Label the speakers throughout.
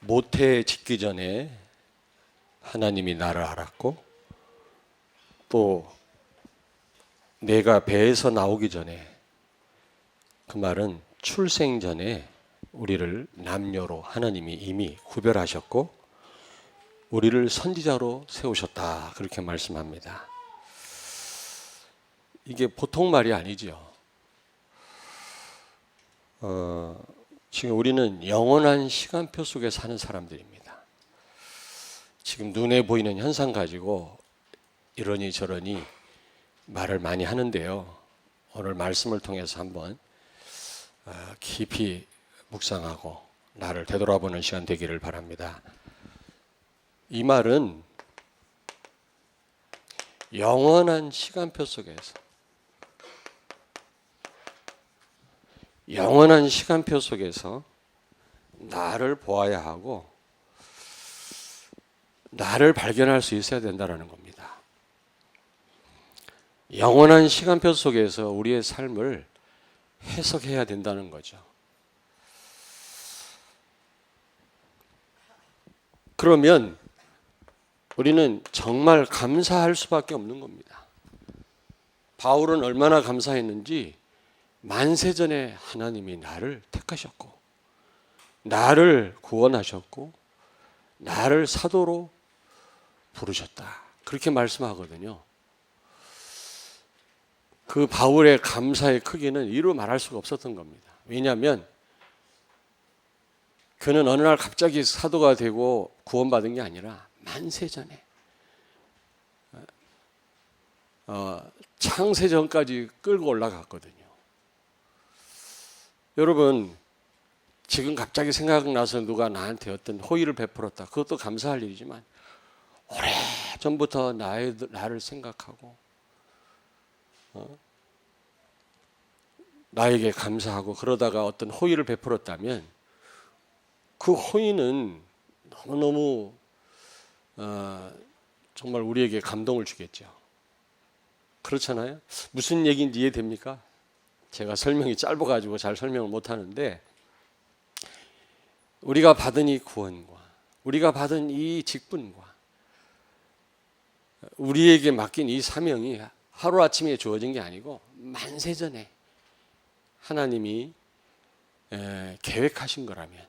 Speaker 1: 모태 짓기 전에 하나님이 나를 알았고, 또 내가 배에서 나오기 전에, 그 말은 출생 전에 우리를 남녀로 하나님이 이미 구별하셨고 우리를 선지자로 세우셨다, 그렇게 말씀합니다. 이게 보통 말이 아니죠. 지금 우리는 영원한 시간표 속에 사는 사람들입니다. 지금 눈에 보이는 현상 가지고 이러니 저러니 말을 많이 하는데요. 오늘 말씀을 통해서 한번 깊이 묵상하고 나를 되돌아보는 시간 되기를 바랍니다. 이 말은 영원한 시간표 속에서, 영원한 시간표 속에서 나를 보아야 하고 나를 발견할 수 있어야 된다는 겁니다. 영원한 시간표 속에서 우리의 삶을 해석해야 된다는 거죠. 그러면 우리는 정말 감사할 수밖에 없는 겁니다. 바울은 얼마나 감사했는지, 만세전에 하나님이 나를 택하셨고 나를 구원하셨고 나를 사도로 부르셨다, 그렇게 말씀하거든요. 그 바울의 감사의 크기는 이루 말할 수가 없었던 겁니다. 왜냐하면 그는 어느 날 갑자기 사도가 되고 구원받은 게 아니라 만세전에, 창세전까지 끌고 올라갔거든요. 여러분, 지금 갑자기 생각나서 누가 나한테 어떤 호의를 베풀었다, 그것도 감사할 일이지만 오래전부터 나를 생각하고 나에게 감사하고 그러다가 어떤 호의를 베풀었다면 그 호의는 너무너무 정말 우리에게 감동을 주겠죠. 그렇잖아요? 무슨 얘기인지 이해됩니까? 제가 설명이 짧아가지고 잘 설명을 못하는데, 우리가 받은 이 구원과 우리가 받은 이 직분과 우리에게 맡긴 이 사명이 하루아침에 주어진 게 아니고 만세전에 하나님이 계획하신 거라면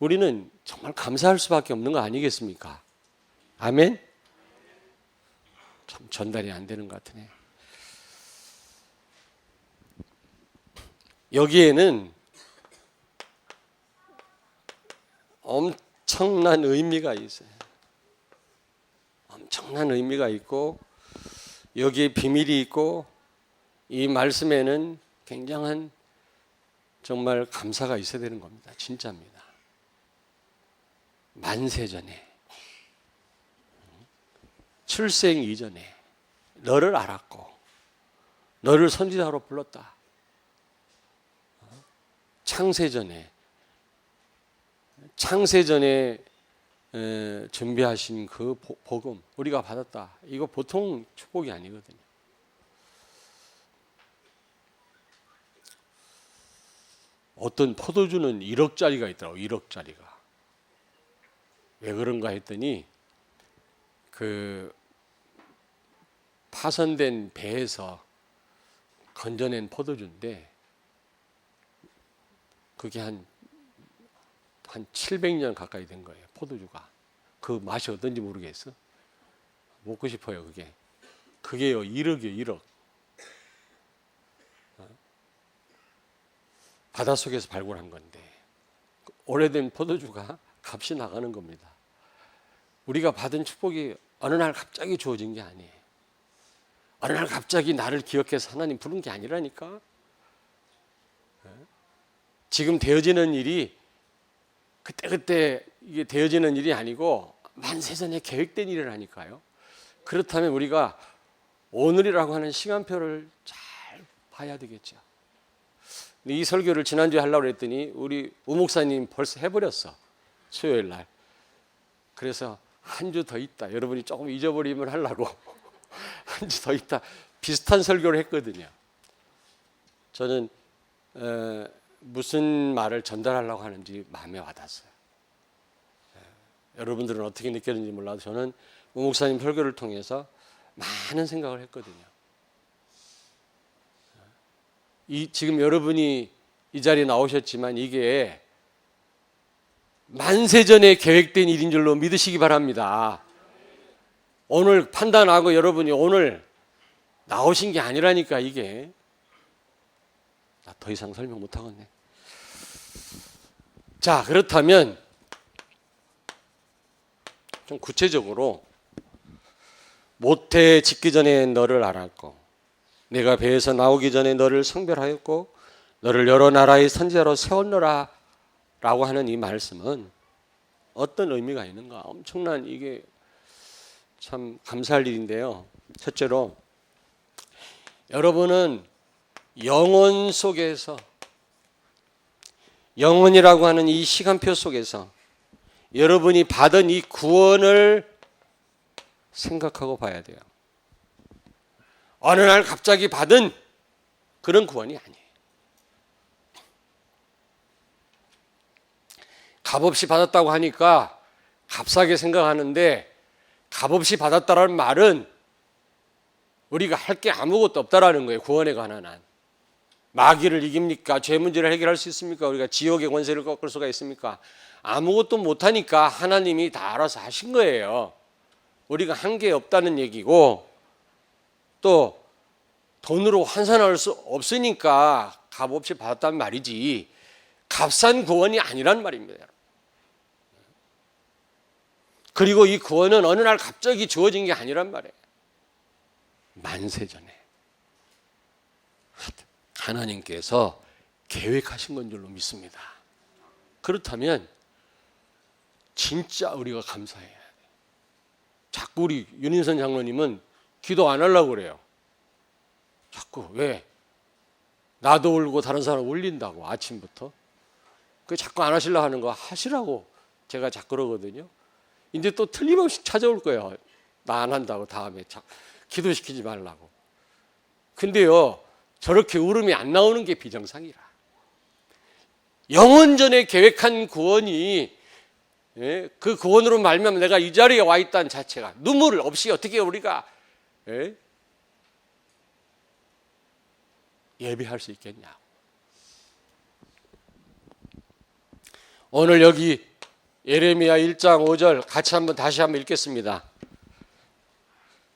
Speaker 1: 우리는 정말 감사할 수밖에 없는 거 아니겠습니까? 아멘? 참 전달이 안 되는 것 같으네. 여기에는 엄청난 의미가 있어요. 엄청난 의미가 있고 여기에 비밀이 있고 이 말씀에는 굉장한 정말 감사가 있어야 되는 겁니다. 진짜입니다. 만세전에, 출생 이전에 너를 알았고 너를 선지자로 불렀다. 창세전에 준비하신 그 복음 우리가 받았다. 이거 보통 축복이 아니거든요. 어떤 포도주는 1억짜리가 있더라고요. 1억짜리가. 왜 그런가 했더니 그 파손된 배에서 건져낸 포도주인데 그게 한 700년 가까이 된 거예요. 포도주가. 그 맛이 어떤지 모르겠어. 먹고 싶어요. 그게요 1억이에요. 1억. 바닷속에서 발굴한 건데 오래된 포도주가 값이 나가는 겁니다. 우리가 받은 축복이 어느 날 갑자기 주어진 게 아니에요. 어느 날 갑자기 나를 기억해서 하나님 부른 게 아니라니까. 지금 되어지는 일이 그때 이게 되어지는 일이 아니고 만세전에 계획된 일이라니까요. 그렇다면 우리가 오늘이라고 하는 시간표를 잘 봐야 되겠죠. 이 설교를 지난주에 하려고 했더니 우리 우 목사님 벌써 해버렸어. 수요일 날. 그래서 한 주 더 있다. 여러분이 조금 잊어버리면 하려고 한 주 더 있다. 비슷한 설교를 했거든요. 저는 무슨 말을 전달하려고 하는지 마음에 와닿았어요. 여러분들은 어떻게 느꼈는지 몰라도 저는 우 목사님 설교를 통해서 많은 생각을 했거든요. 지금 여러분이 이 자리에 나오셨지만 이게 만세전에 계획된 일인 줄로 믿으시기 바랍니다. 오늘 판단하고 여러분이 오늘 나오신 게 아니라니까 이게. 나 더 이상 설명 못하겠네. 자, 그렇다면 좀 구체적으로 모태 짓기 전에 너를 알았고 내가 배에서 나오기 전에 너를 성별하였고 너를 여러 나라의 선지자로 세웠노라 라고 하는 이 말씀은 어떤 의미가 있는가? 엄청난 이게 참 감사할 일인데요. 첫째로 여러분은 영혼 속에서 영혼이라고 하는 이 시간표 속에서 여러분이 받은 이 구원을 생각하고 봐야 돼요. 어느 날 갑자기 받은 그런 구원이 아니에요. 값없이 받았다고 하니까 값싸게 생각하는데 값없이 받았다라는 말은 우리가 할 게 아무것도 없다라는 거예요. 구원에 관한 한. 마귀를 이깁니까? 죄 문제를 해결할 수 있습니까? 우리가 지옥의 권세를 꺾을 수가 있습니까? 아무것도 못하니까 하나님이 다 알아서 하신 거예요. 우리가 한 게 없다는 얘기고 또 돈으로 환산할 수 없으니까 값없이 받았단 말이지 값싼 구원이 아니란 말입니다. 그리고 이 구원은 어느 날 갑자기 주어진 게 아니란 말이에요. 만세전에 하나님께서 계획하신 건 줄로 믿습니다. 그렇다면 진짜 우리가 감사해야 돼요. 자꾸 우리 윤인선 장로님은 기도 안 하려고 그래요. 자꾸 왜? 나도 울고 다른 사람 울린다고 아침부터. 그 자꾸 안 하시려고 하는 거 하시라고 제가 자꾸 그러거든요. 이제 또 틀림없이 찾아올 거예요. 나 안 한다고 다음에 기도시키지 말라고. 근데요 저렇게 울음이 안 나오는 게 비정상이라. 영원전에 계획한 구원이 그 구원으로 말미암아 내가 이 자리에 와 있다는 자체가 눈물 없이 어떻게 우리가 예배할 수 있겠냐. 오늘 여기 예레미야 1장 5절 같이 다시 한번 읽겠습니다.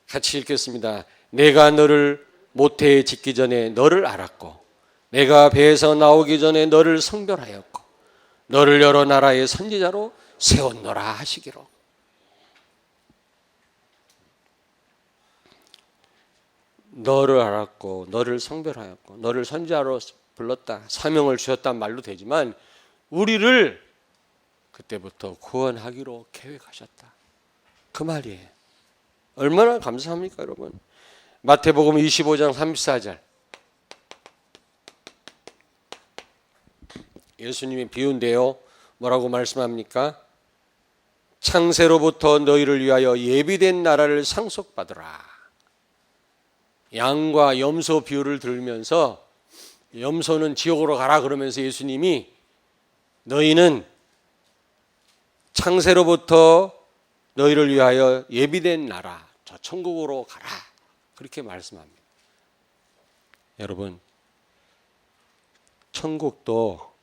Speaker 1: 같이 읽겠습니다. 내가 너를 모태에 짓기 전에 너를 알았고 내가 배에서 나오기 전에 너를 성별하였고 너를 여러 나라의 선지자로 세웠노라 하시기로. 너를 알았고 너를 성별하였고 너를 선지자로 불렀다. 사명을 주셨단 말로 되지만 우리를 그때부터 구원하기로 계획하셨다. 그 말이에요. 얼마나 감사합니까 여러분. 마태복음 25장 34절 예수님이 비유인데요. 뭐라고 말씀합니까? 창세로부터 너희를 위하여 예비된 나라를 상속받으라. 양과 염소 비유를 들으면서 염소는 지옥으로 가라 그러면서 예수님이 너희는 창세로부터 너희를 위하여 예비된 나라 저 천국으로 가라 그렇게 말씀합니다. 여러분 천국도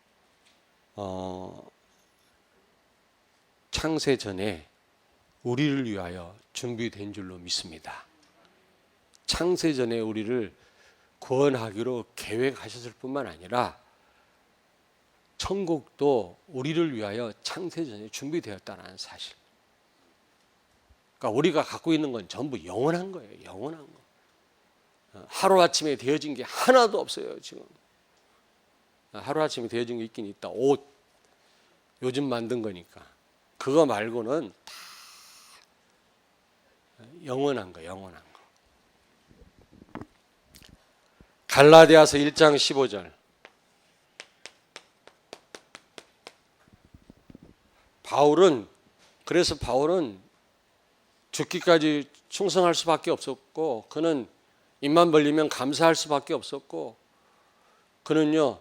Speaker 1: 창세 전에 우리를 위하여 준비된 줄로 믿습니다. 창세 전에 우리를 구원하기로 계획하셨을 뿐만 아니라 천국도 우리를 위하여 창세 전에 준비되었다는 사실. 그러니까 우리가 갖고 있는 건 전부 영원한 거예요. 영원한 거. 하루아침에 되어진 게 하나도 없어요. 지금 하루아침에 되어진 게 있긴 있다. 옷 요즘 만든 거니까 그거 말고는 다 영원한 거. 영원한 거. 갈라디아서 1장 15절 그래서 바울은 죽기까지 충성할 수밖에 없었고 그는 입만 벌리면 감사할 수밖에 없었고 그는요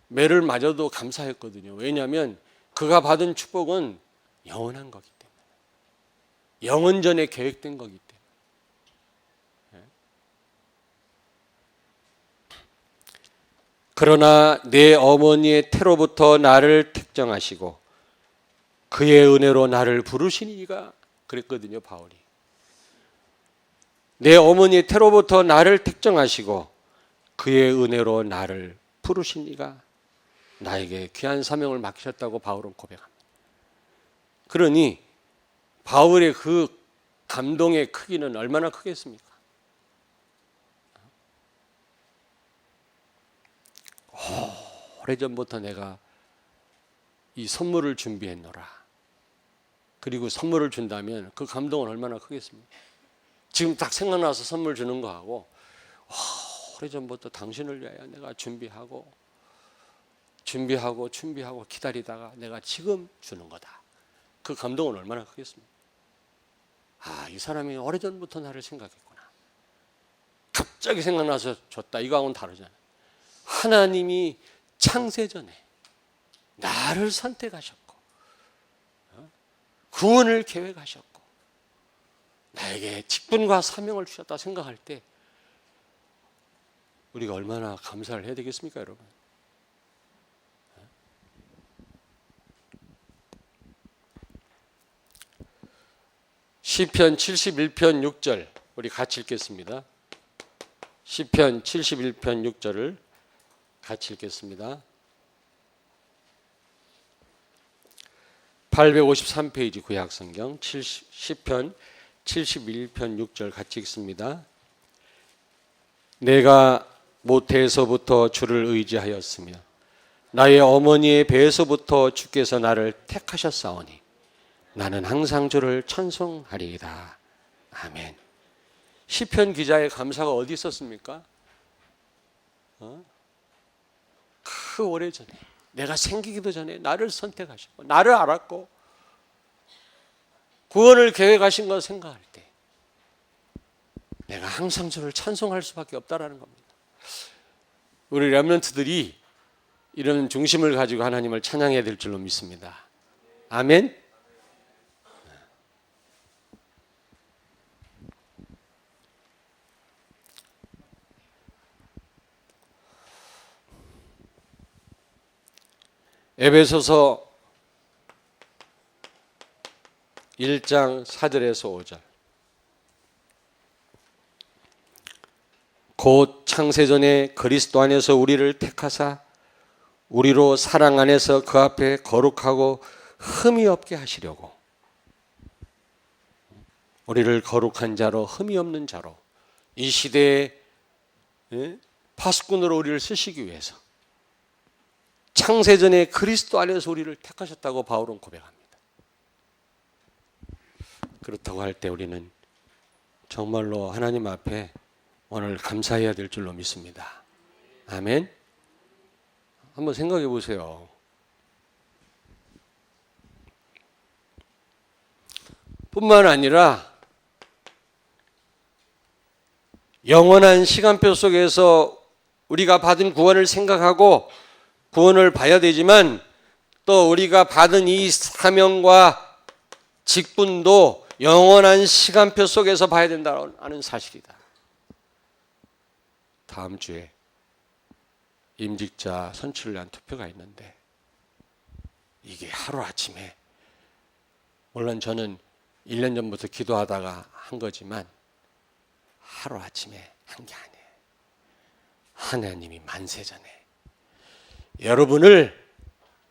Speaker 1: 매를 맞아도 감사했거든요. 왜냐하면 그가 받은 축복은 영원한 거기 때문에, 영원 전에 계획된 거기 때문에. 그러나 내 어머니의 태로부터 나를 택정하시고 그의 은혜로 나를 부르시니가 그랬거든요, 바울이. 내 어머니의 태로부터 나를 택정하시고 그의 은혜로 나를 부르시니가 나에게 귀한 사명을 맡기셨다고 바울은 고백합니다. 그러니 바울의 그 감동의 크기는 얼마나 크겠습니까? 오래전부터 내가 이 선물을 준비했노라. 그리고 선물을 준다면 그 감동은 얼마나 크겠습니까? 지금 딱 생각나서 선물 주는 거하고 오래전부터 당신을 위하여 내가 준비하고 기다리다가 내가 지금 주는 거다. 그 감동은 얼마나 크겠습니까? 이 사람이 오래전부터 나를 생각했구나. 갑자기 생각나서 줬다. 이거하고는 다르잖아요. 하나님이 창세전에 나를 선택하셨고 구원을 계획하셨고 나에게 직분과 사명을 주셨다 생각할 때 우리가 얼마나 감사를 해야 되겠습니까, 여러분? 시편 71편 6절 우리 같이 읽겠습니다. 시편 71편 6절을 같이 읽겠습니다. 853페이지 구약성경 시편 71편 6절 같이 읽습니다. 내가 모태에서부터 주를 의지하였으며 나의 어머니의 배에서부터 주께서 나를 택하셨사오니 나는 항상 주를 찬송하리이다. 아멘. 시편 기자의 감사가 어디 있었습니까? 그 오래전에 내가 생기기도 전에 나를 선택하셨고 나를 알았고 구원을 계획하신 걸 생각할 때 내가 항상 주를 찬송할 수밖에 없다라는 겁니다. 우리 렘넌트들이 이런 중심을 가지고 하나님을 찬양해야 될 줄로 믿습니다. 아멘. 에베소서 1장 4절에서 5절. 곧 창세전에 그리스도 안에서 우리를 택하사 우리로 사랑 안에서 그 앞에 거룩하고 흠이 없게 하시려고 우리를 거룩한 자로 흠이 없는 자로 이 시대에 파수꾼으로 우리를 쓰시기 위해서 창세전에 그리스도 안에서 우리를 택하셨다고 바울은 고백합니다. 그렇다고 할 때 우리는 정말로 하나님 앞에 오늘 감사해야 될 줄로 믿습니다. 아멘. 한번 생각해 보세요. 뿐만 아니라 영원한 시간표 속에서 우리가 받은 구원을 생각하고 구원을 봐야 되지만 또 우리가 받은 이 사명과 직분도 영원한 시간표 속에서 봐야 된다는 사실이다. 다음 주에 임직자 선출을 위한 투표가 있는데 이게 하루아침에 물론 저는 1년 전부터 기도하다가 한 거지만 하루아침에 한 게 아니에요. 하나님이 만세전에 여러분을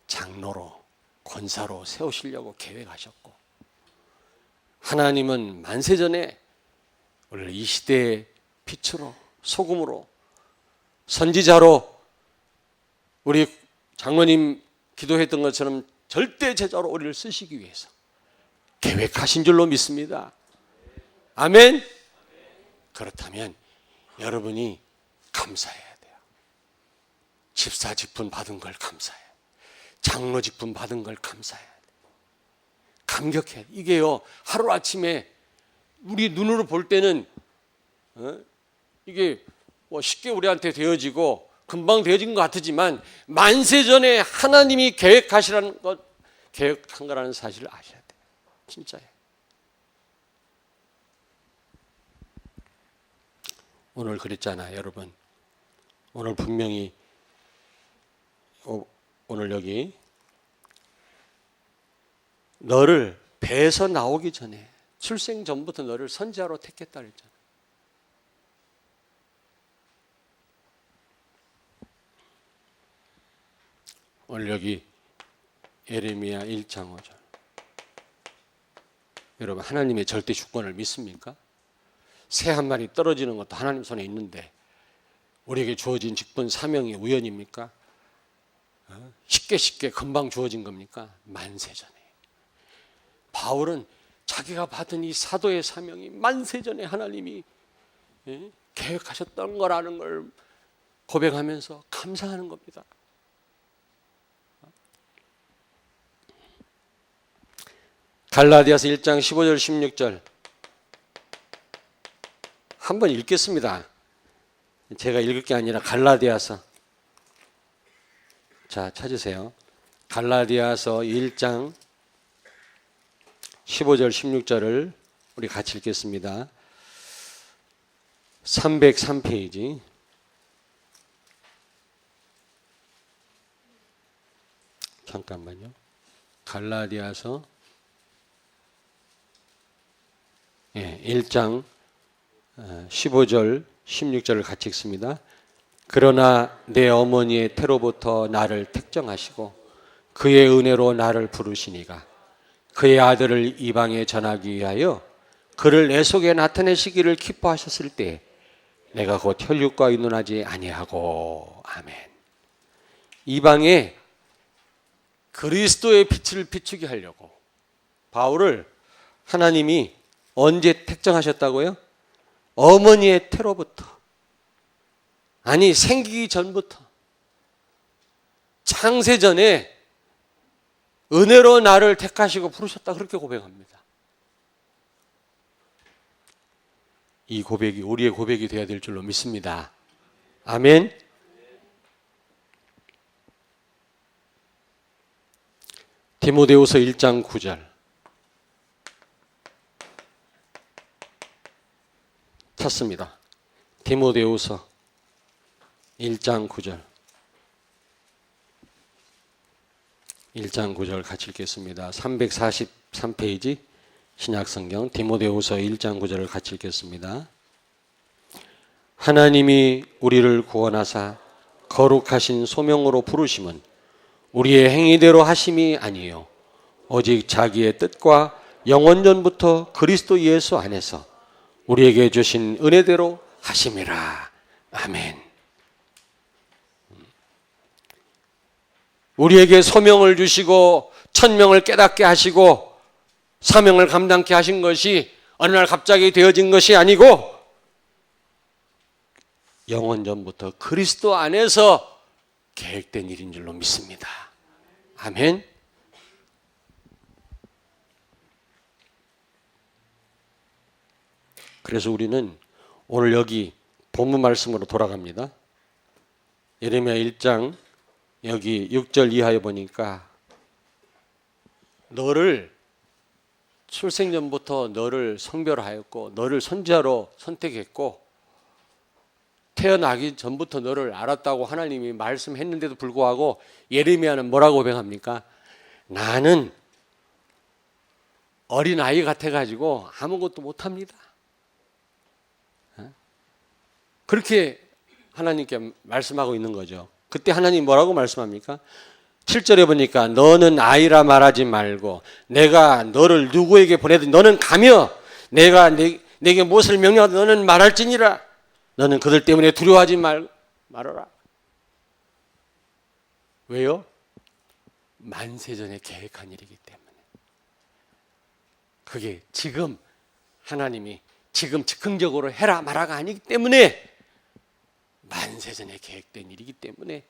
Speaker 1: 장로로 권사로 세우시려고 계획하셨고 하나님은 만세전에 원래 이 시대의 빛으로 소금으로 선지자로 우리 장로님 기도했던 것처럼 절대 제자로 우리를 쓰시기 위해서 계획하신 줄로 믿습니다. 아멘. 그렇다면 여러분이 감사해야 돼요. 집사 직분 받은 걸 감사해요. 장로 직분 받은 걸 감사해야 돼요. 감격해. 이게요 하루아침에 우리 눈으로 볼 때는 이게 뭐 쉽게 우리한테 되어지고 금방 되어진 것 같지만 만세 전에 하나님이 계획한 거라는 사실을 아셔야 돼요. 진짜예요. 오늘 그랬잖아요, 여러분. 오늘 분명히 오늘 여기 너를 배에서 나오기 전에 출생 전부터 너를 선지자로 택했다 그랬잖아. 오늘 여기 예레미야 1장 5절. 여러분, 하나님의 절대 주권을 믿습니까? 새 한 마리 떨어지는 것도 하나님 손에 있는데 우리에게 주어진 직분 사명이 우연입니까? 쉽게 금방 주어진 겁니까? 만세전에. 바울은 자기가 받은 이 사도의 사명이 만세전에 하나님이 계획하셨던 거라는 걸 고백하면서 감사하는 겁니다. 갈라디아서 1장 15절 16절 한번 읽겠습니다. 제가 읽을 게 아니라 갈라디아서, 자 찾으세요. 갈라디아서 1장 15절 16절을 우리 같이 읽겠습니다. 303페이지. 잠깐만요. 갈라디아서 1장 15절 16절을 같이 읽습니다. 그러나 내 어머니의 태로부터 나를 택정하시고 그의 은혜로 나를 부르시니가 그의 아들을 이방에 전하기 위하여 그를 내 속에 나타내시기를 기뻐하셨을 때 내가 곧 혈육과 의논하지 아니하고. 아멘. 이방에 그리스도의 빛을 비추게 하려고 바울을 하나님이 언제 택정하셨다고요? 어머니의 태로부터, 아니 생기기 전부터, 창세전에 은혜로 나를 택하시고 부르셨다, 그렇게 고백합니다. 이 고백이 우리의 고백이 되어야 될 줄로 믿습니다. 아멘. 디모데후서 1장 9절 찾습니다. 디모데후서 1장 9절 1장 9절 같이 읽겠습니다. 343페이지 신약성경 디모데후서 1장 9절을 같이 읽겠습니다. 하나님이 우리를 구원하사 거룩하신 소명으로 부르심은 우리의 행위대로 하심이 아니요 오직 자기의 뜻과 영원전부터 그리스도 예수 안에서 우리에게 주신 은혜대로 하심이라. 아멘. 우리에게 소명을 주시고 천명을 깨닫게 하시고 사명을 감당케 하신 것이 어느 날 갑자기 되어진 것이 아니고 영원전부터 그리스도 안에서 계획된 일인 줄로 믿습니다. 아멘. 그래서 우리는 오늘 여기 본문 말씀으로 돌아갑니다. 예레미야 1장 여기 6절 이하에 보니까 너를 출생 전부터 너를 성별하였고 너를 선지자로 선택했고 태어나기 전부터 너를 알았다고 하나님이 말씀했는데도 불구하고 예레미야는 뭐라고 고백합니까? 나는 어린아이 같아가지고 아무것도 못합니다. 그렇게 하나님께 말씀하고 있는 거죠. 그때 하나님 뭐라고 말씀합니까? 7절에 보니까 너는 아이라 말하지 말고 내가 너를 누구에게 보내든 너는 가며 내가 내게 무엇을 명령하든 너는 말할지니라. 너는 그들 때문에 두려워하지 말아라. 왜요? 만세전에 계획한 일이기 때문에. 그게 지금 하나님이 지금 즉흥적으로 해라 마라가 아니기 때문에 만세전에 계획된 일이기 때문에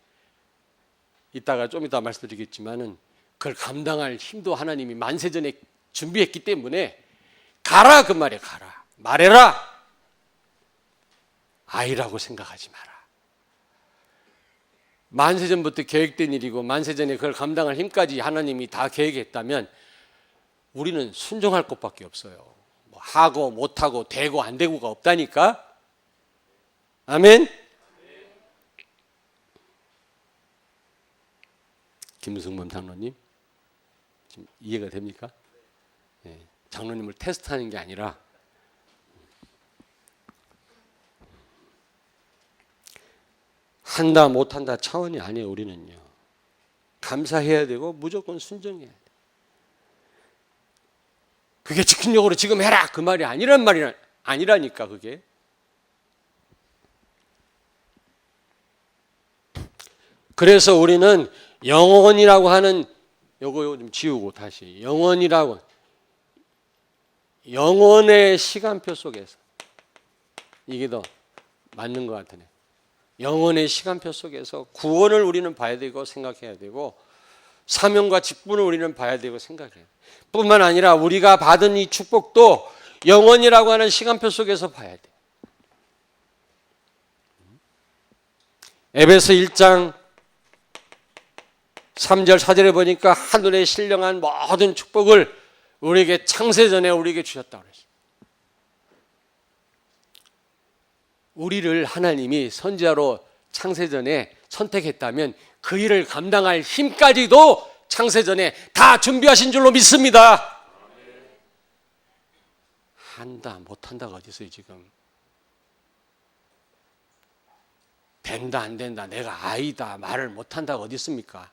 Speaker 1: 이따가 좀 이따 말씀드리겠지만은 그걸 감당할 힘도 하나님이 만세전에 준비했기 때문에 가라 그 말이야. 가라 말해라. 아이라고 생각하지 마라. 만세전부터 계획된 일이고 만세전에 그걸 감당할 힘까지 하나님이 다 계획했다면 우리는 순종할 것밖에 없어요. 뭐 하고 못하고 되고 안 되고가 없다니까. 아멘. 김승범 장로님 지금 이해가 됩니까? 네. 장로님을 테스트하는 게 아니라 한다 못한다 차원이 아니에요. 우리는요. 감사해야 되고 무조건 순종해야 돼. 그게 즉흥적으로 지금 해라 그 말이 아니라니까 그게. 그래서 우리는 영혼이라고 하는 요거 좀 지우고 다시 영혼이라고 영혼의 시간표 속에서 이게 더 맞는 것 같으네. 영혼의 시간표 속에서 구원을 우리는 봐야 되고 생각해야 되고 사명과 직분을 우리는 봐야 되고 생각해야 돼. 뿐만 아니라 우리가 받은 이 축복도 영혼이라고 하는 시간표 속에서 봐야 돼. 에베소 1장 3절 4절에 보니까 하늘에 신령한 모든 축복을 우리에게 창세전에 우리에게 주셨다고 그랬어요. 우리를 하나님이 선지자로 창세전에 선택했다면 그 일을 감당할 힘까지도 창세전에 다 준비하신 줄로 믿습니다. 한다 못한다가 어디 있어요 지금. 된다 안 된다 내가 아이다 말을 못한다가 어디 있습니까?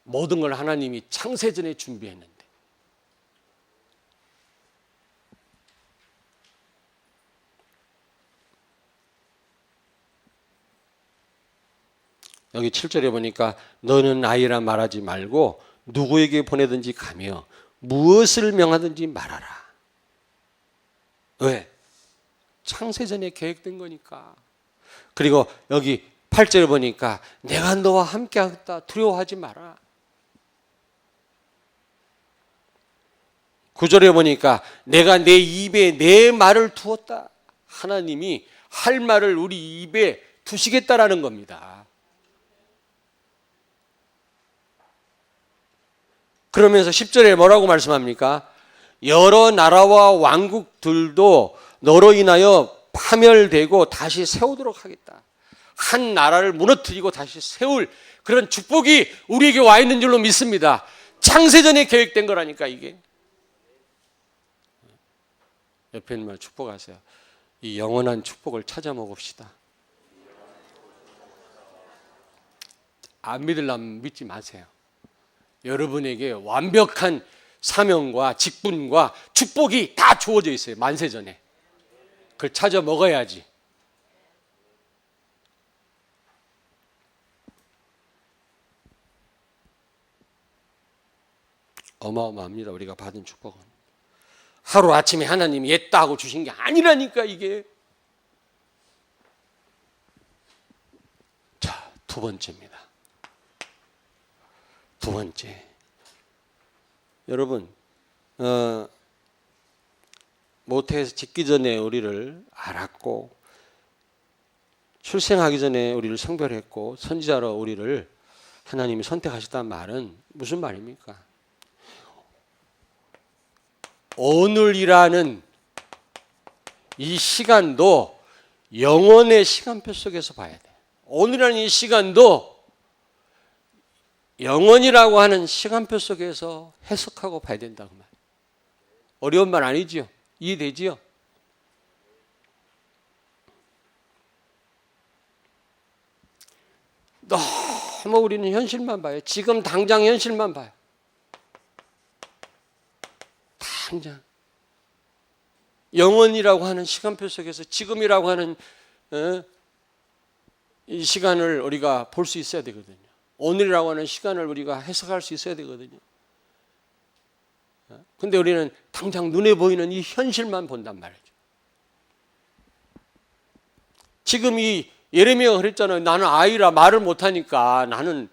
Speaker 1: 모든 걸 하나님이 창세전에 준비했는데 여기 7절에 보니까 너는 아이라 말하지 말고 누구에게 보내든지 가며 무엇을 명하든지 말하라. 왜? 창세전에 계획된 거니까. 그리고 여기 8절에 보니까 내가 너와 함께 하겠다 두려워하지 마라. 9절에 보니까 내가 내 입에 내 말을 두었다. 하나님이 할 말을 우리 입에 두시겠다라는 겁니다. 그러면서 10절에 뭐라고 말씀합니까? 여러 나라와 왕국들도 너로 인하여 파멸되고 다시 세우도록 하겠다. 한 나라를 무너뜨리고 다시 세울 그런 축복이 우리에게 와 있는 줄로 믿습니다. 창세전에 계획된 거라니까 이게. 옆에 있는 말 축복하세요. 이 영원한 축복을 찾아 먹읍시다. 안 믿으려면 믿지 마세요. 여러분에게 완벽한 사명과 직분과 축복이 다 주어져 있어요. 만세전에. 그걸 찾아 먹어야지. 어마어마합니다. 우리가 받은 축복은. 하루아침에 하나님이 옛다 하고 주신 게 아니라니까 이게. 자, 두 번째입니다. 두 번째. 여러분, 모태에서 짓기 전에 우리를 알았고 출생하기 전에 우리를 성별했고 선지자로 우리를 하나님이 선택하셨다는 말은 무슨 말입니까? 오늘이라는 이 시간도 영혼의 시간표 속에서 봐야 돼. 오늘이라는 이 시간도 영혼이라고 하는 시간표 속에서 해석하고 봐야 된다고 말. 어려운 말 아니지요? 이해되지요? 너무 우리는 현실만 봐요. 지금 당장 현실만 봐요. 당장. 영혼이라고 하는 시간표 속에서 지금이라고 하는 이 시간을 우리가 볼 수 있어야 되거든요. 오늘이라고 하는 시간을 우리가 해석할 수 있어야 되거든요. 근데 우리는 당장 눈에 보이는 이 현실만 본단 말이죠. 지금 이 예레미야가 그랬잖아요. 나는 아이라 말을 못하니까 나는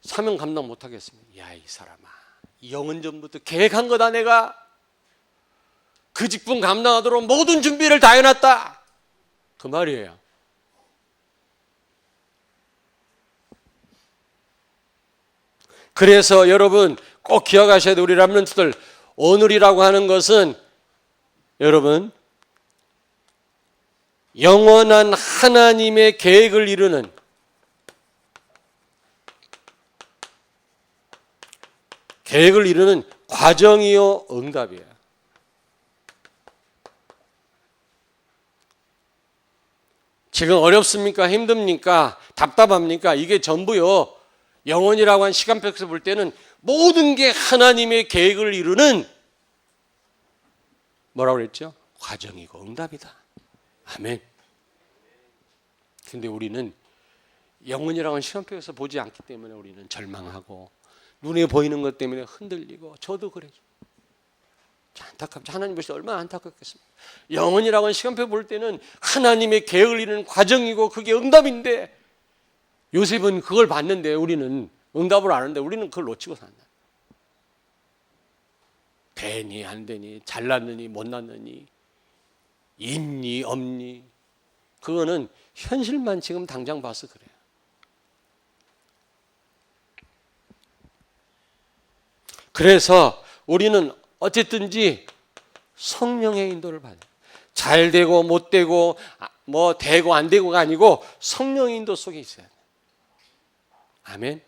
Speaker 1: 사명 감당 못하겠습니다. 야, 이 사람아, 영은 전부터 계획한 거다. 내가 그 직분 감당하도록 모든 준비를 다 해놨다. 그 말이에요. 그래서 여러분, 꼭 기억하셔야 돼요. 우리 렘넌트들, 오늘이라고 하는 것은 여러분 영원한 하나님의 계획을 이루는 과정이요 응답이에요. 지금 어렵습니까? 힘듭니까? 답답합니까? 이게 전부요 영원이라고 한 시간표에서 볼 때는 모든 게 하나님의 계획을 이루는 뭐라고 그랬죠? 과정이고 응답이다. 아멘. 근데 우리는 영원이라고 하는 시간표에서 보지 않기 때문에 우리는 절망하고 눈에 보이는 것 때문에 흔들리고, 저도 그래요. 안타깝죠. 하나님 보실 때 얼마나 안타깝겠습니까? 영원이라고 하는 시간표 볼 때는 하나님의 계획을 이루는 과정이고 그게 응답인데, 요셉은 그걸 봤는데 우리는 응답을 아는데 우리는 그걸 놓치고 산다. 되니 안 되니, 잘났느니 못났느니, 있니 없니, 그거는 현실만 지금 당장 봐서 그래요. 그래서 우리는 어쨌든지 성령의 인도를 받아요. 잘 되고 못 되고 뭐 되고 안 되고가 아니고 성령의 인도 속에 있어야 돼요. 아멘.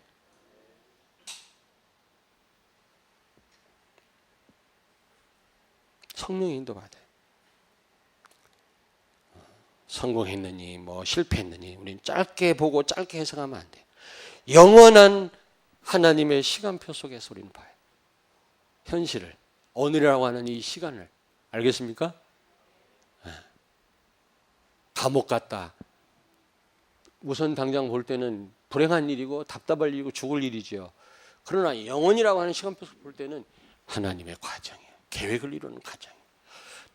Speaker 1: 성령의 인도 받아요. 성공했느니 뭐 실패했느니 우리는 짧게 보고 짧게 해석하면 안 돼요. 영원한 하나님의 시간표 속에서 우리는 봐요. 현실을, 오늘이라고 하는 이 시간을. 알겠습니까? 감옥 갔다. 우선 당장 볼 때는 불행한 일이고 답답할 일이고 죽을 일이지요. 그러나 영원이라고 하는 시간표 볼 때는 하나님의 과정이에요. 계획을 이루는 과정이에요.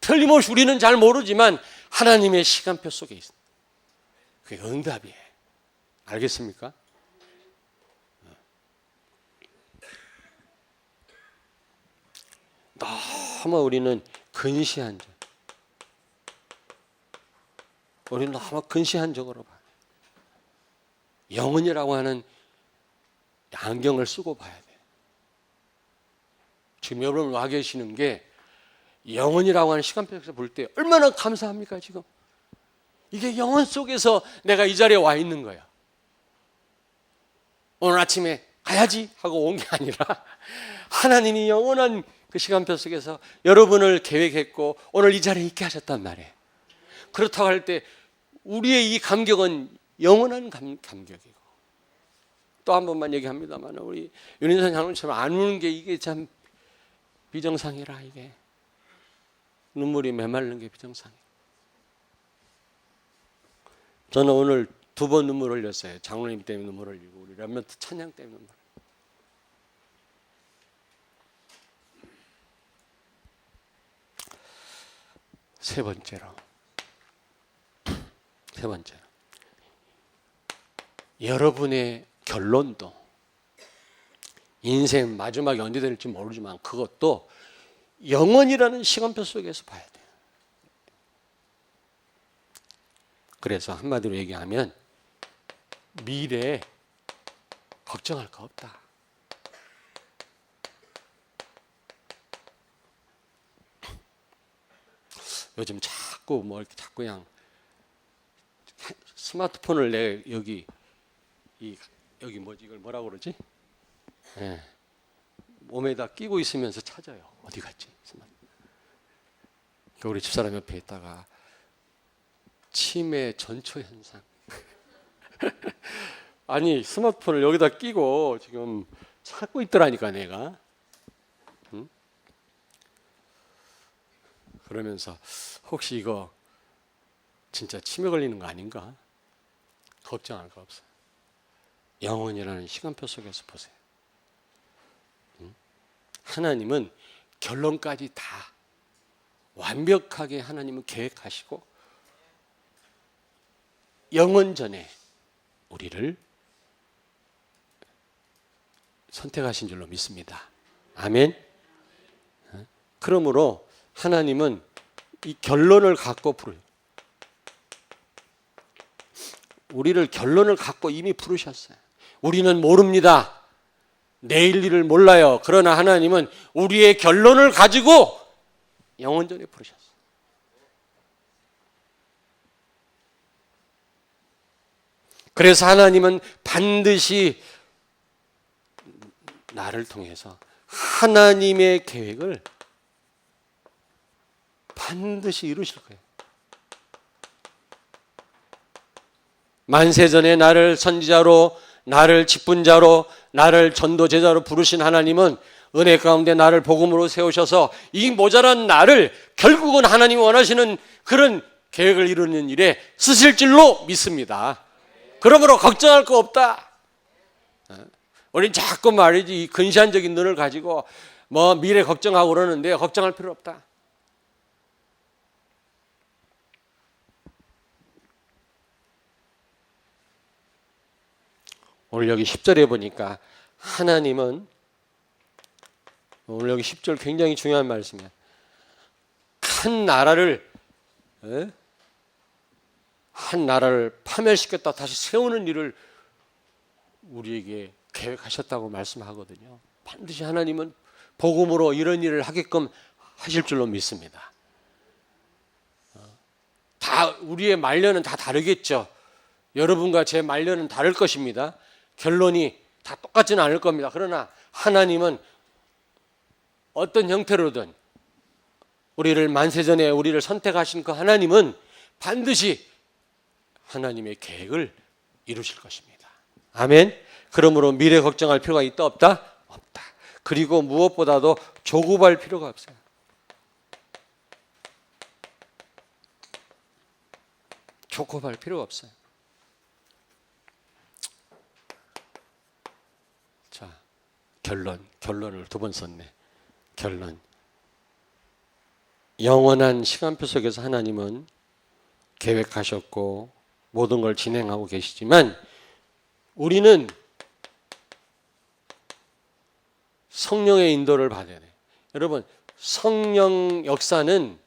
Speaker 1: 틀림없이 우리는 잘 모르지만 하나님의 시간표 속에 있습니다. 그게 응답이에요. 알겠습니까? 너무 우리는 근시안적, 우리는 너무 근시안적으로 봐요. 영혼이라고 하는 안경을 쓰고 봐야 돼요. 지금 여러분 와 계시는 게 영혼이라고 하는 시간표에서 볼 때 얼마나 감사합니까? 지금 이게 영혼 속에서 내가 이 자리에 와 있는 거야. 오늘 아침에 가야지 하고 온 게 아니라 하나님이 영원한 그 시간표 속에서 여러분을 계획했고 오늘 이 자리에 있게 하셨단 말이에요. 그렇다고 할 때 우리의 이 감격은 영원한 감격이고, 또 한 번만 얘기합니다만 우리 윤인선 장로님처럼 안 우는 게 이게 참 비정상이라. 이게 눈물이 메마르는 게 비정상이에요. 저는 오늘 2번 눈물 흘렸어요. 장로님 때문에 눈물 흘리고 우리 렘넌트 찬양 때문에 눈물. 세 번째로 여러분의 결론도 인생 마지막에 언제 될지 모르지만 그것도 영원이라는 시간표 속에서 봐야 돼요. 그래서 한마디로 얘기하면 미래에 걱정할 거 없다. 요즘 자꾸 뭐 이렇게 자꾸 그냥 스마트폰을 내 여기 뭐지, 이걸 뭐라고 그러지? 네. 몸에다 끼고 있으면서 찾아요. 어디 갔지? 우리 집사람 옆에 있다가 치매 전초 현상. 아니 스마트폰을 여기다 끼고 지금 찾고 있더라니까 내가. 응? 그러면서 혹시 이거 진짜 치매 걸리는 거 아닌가? 걱정할 거 없어요. 영혼이라는 시간표 속에서 보세요. 하나님은 결론까지 다 완벽하게 하나님은 계획하시고 영원 전에 우리를 선택하신 줄로 믿습니다. 아멘. 그러므로 하나님은 이 결론을 갖고 부르요. 우리를 결론을 갖고 이미 부르셨어요. 우리는 모릅니다. 내일 일을 몰라요. 그러나 하나님은 우리의 결론을 가지고 영원전에 부르셨어요. 그래서 하나님은 반드시 나를 통해서 하나님의 계획을 반드시 이루실 거예요. 만세전에 나를 선지자로, 나를 직분자로, 나를 전도제자로 부르신 하나님은 은혜 가운데 나를 복음으로 세우셔서 이 모자란 나를 결국은 하나님이 원하시는 그런 계획을 이루는 일에 쓰실 줄로 믿습니다. 그러므로 걱정할 거 없다. 우린 자꾸 말이지 이 근시안적인 눈을 가지고 뭐 미래 걱정하고 그러는데 걱정할 필요 없다. 오늘 여기 10절에 보니까 하나님은, 오늘 여기 10절 굉장히 중요한 말씀이에요. 한 나라를 파멸시켰다 다시 세우는 일을 우리에게 계획하셨다고 말씀하거든요. 반드시 하나님은 복음으로 이런 일을 하게끔 하실 줄로 믿습니다. 다 우리의 말년은 다 다르겠죠. 여러분과 제 말년은 다를 것입니다. 결론이 다 똑같지는 않을 겁니다. 그러나 하나님은 어떤 형태로든 우리를 만세전에 우리를 선택하신 그 하나님은 반드시 하나님의 계획을 이루실 것입니다. 아멘. 그러므로 미래 걱정할 필요가 있다 없다? 없다. 그리고 무엇보다도 조급할 필요가 없어요. 조급할 필요가 없어요. 자, 결론을 두 번 썼네. 결론. 영원한 시간표 속에서 하나님은 계획하셨고 모든 걸 진행하고 계시지만 우리는 성령의 인도를 받아야 돼요. 여러분, 성령 역사는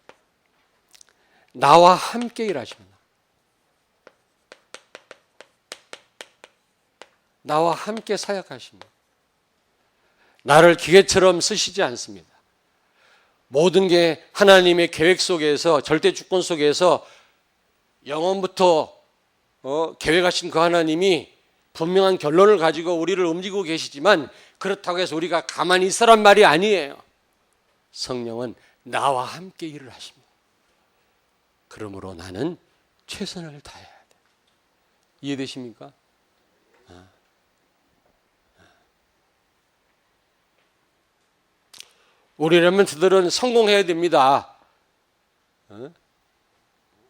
Speaker 1: 나와 함께 일하십니다. 나와 함께 사역하십니다. 나를 기계처럼 쓰시지 않습니다. 모든 게 하나님의 계획 속에서, 절대 주권 속에서 영원부터 계획하신 그 하나님이 분명한 결론을 가지고 우리를 움직이고 계시지만 그렇다고 해서 우리가 가만히 있으란 말이 아니에요. 성령은 나와 함께 일을 하십니다. 그러므로 나는 최선을 다해야 돼. 이해되십니까? 우리 렘넌트들은 성공해야 됩니다.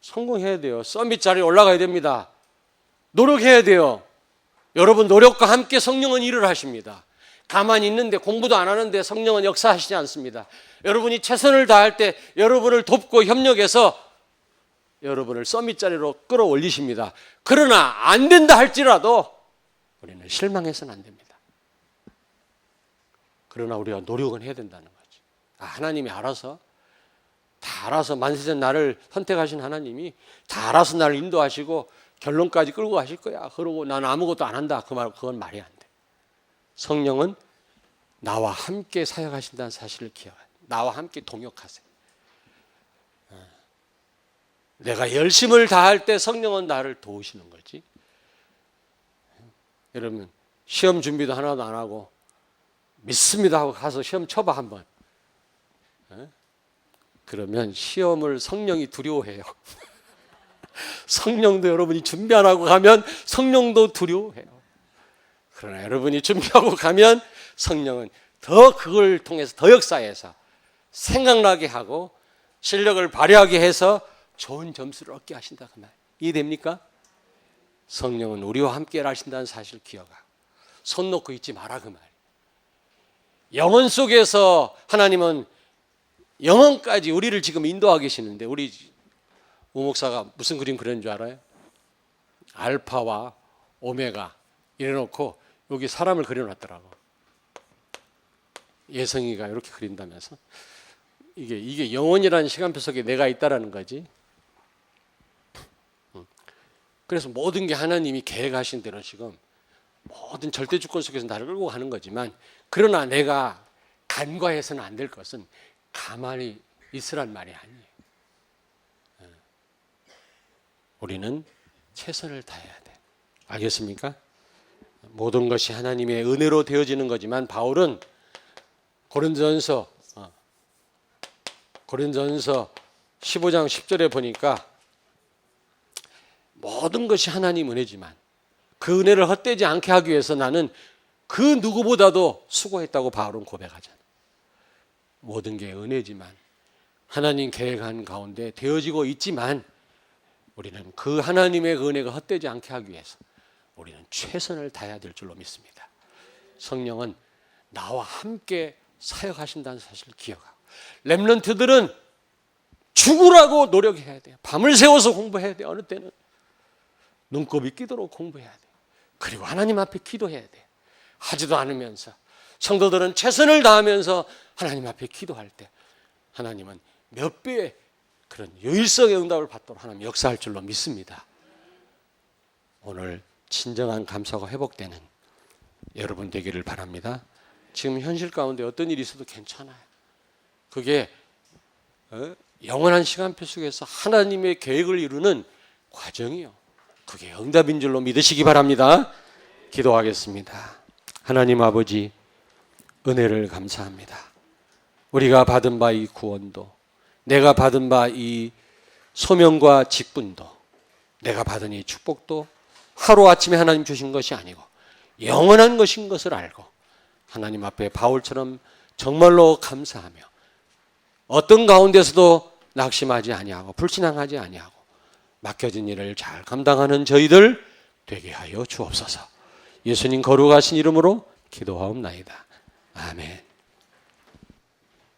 Speaker 1: 성공해야 돼요. 서밋 자리에 올라가야 됩니다. 노력해야 돼요. 여러분 노력과 함께 성령은 일을 하십니다. 가만히 있는데 공부도 안 하는데 성령은 역사하시지 않습니다. 여러분이 최선을 다할 때 여러분을 돕고 협력해서 여러분을 서밋 자리로 끌어올리십니다. 그러나 안 된다 할지라도 우리는 실망해서는 안 됩니다. 그러나 우리가 노력은 해야 된다는 거죠. 하나님이 알아서 다 알아서 만세전 나를 선택하신 하나님이 다 알아서 나를 인도하시고 결론까지 끌고 가실 거야. 그러고 나는 아무것도 안 한다. 그건 말이 안 돼. 성령은 나와 함께 사역하신다는 사실을 기억해요. 나와 함께 동역하세요. 내가 열심을 다할 때 성령은 나를 도우시는 거지. 여러분 시험 준비도 하나도 안 하고 믿습니다 하고 가서 시험 쳐봐 한번. 그러면 시험을 성령이 두려워해요. 성령도 여러분이 준비 안 하고 가면 성령도 두려워해요. 그러나 여러분이 준비하고 가면 성령은 더 그걸 통해서 더 역사해서 생각나게 하고 실력을 발휘하게 해서 좋은 점수를 얻게 하신다 그 말. 이해됩니까? 성령은 우리와 함께 하신다는 사실을 기억하고 손 놓고 있지 마라 그 말. 영혼 속에서 하나님은 영혼까지 우리를 지금 인도하고 계시는데 우리 우 목사가 무슨 그림 그리는 줄 알아요? 알파와 오메가 이래놓고 여기 사람을 그려놨더라고. 예성이가 이렇게 그린다면서. 이게 영혼이라는 시간표 속에 내가 있다라는 거지. 그래서 모든 게 하나님이 계획하신 대로 지금 모든 절대 주권 속에서 나를 끌고 가는 거지만, 그러나 내가 간과해서는 안 될 것은 가만히 있으란 말이 아니에요. 우리는 최선을 다해야 돼. 알겠습니까? 모든 것이 하나님의 은혜로 되어지는 거지만, 바울은 고린도전서 15장 10절에 보니까 모든 것이 하나님 은혜지만 그 은혜를 헛되지 않게 하기 위해서 나는 그 누구보다도 수고했다고 바울은 고백하잖아요. 모든 게 은혜지만 하나님 계획한 가운데 되어지고 있지만, 우리는 그 하나님의 은혜가 헛되지 않게 하기 위해서 우리는 최선을 다해야 될 줄로 믿습니다. 성령은 나와 함께 사역하신다는 사실을 기억하고, 렘넌트들은 죽으라고 노력해야 돼요. 밤을 새워서 공부해야 돼요. 어느 때는 눈곱이 끼도록 공부해야 돼요. 그리고 하나님 앞에 기도해야 돼요. 하지도 않으면서 성도들은 최선을 다하면서 하나님 앞에 기도할 때 하나님은 몇 배의 그런 유일성의 응답을 받도록 하나님 역사할 줄로 믿습니다. 오늘 진정한 감사가 회복되는 여러분 되기를 바랍니다. 지금 현실 가운데 어떤 일이 있어도 괜찮아요. 그게 영원한 시간표 속에서 하나님의 계획을 이루는 과정이요, 그게 응답인 줄로 믿으시기 바랍니다. 기도하겠습니다. 하나님 아버지, 은혜를 감사합니다. 우리가 받은 바 이 구원도, 내가 받은 바 이 소명과 직분도, 내가 받은 이 축복도 하루아침에 하나님 주신 것이 아니고 영원한 것인 것을 알고 하나님 앞에 바울처럼 정말로 감사하며 어떤 가운데서도 낙심하지 아니하고 불신앙하지 아니하고 맡겨진 일을 잘 감당하는 저희들 되게 하여 주옵소서. 예수님 거룩하신 이름으로 기도하옵나이다. 아멘.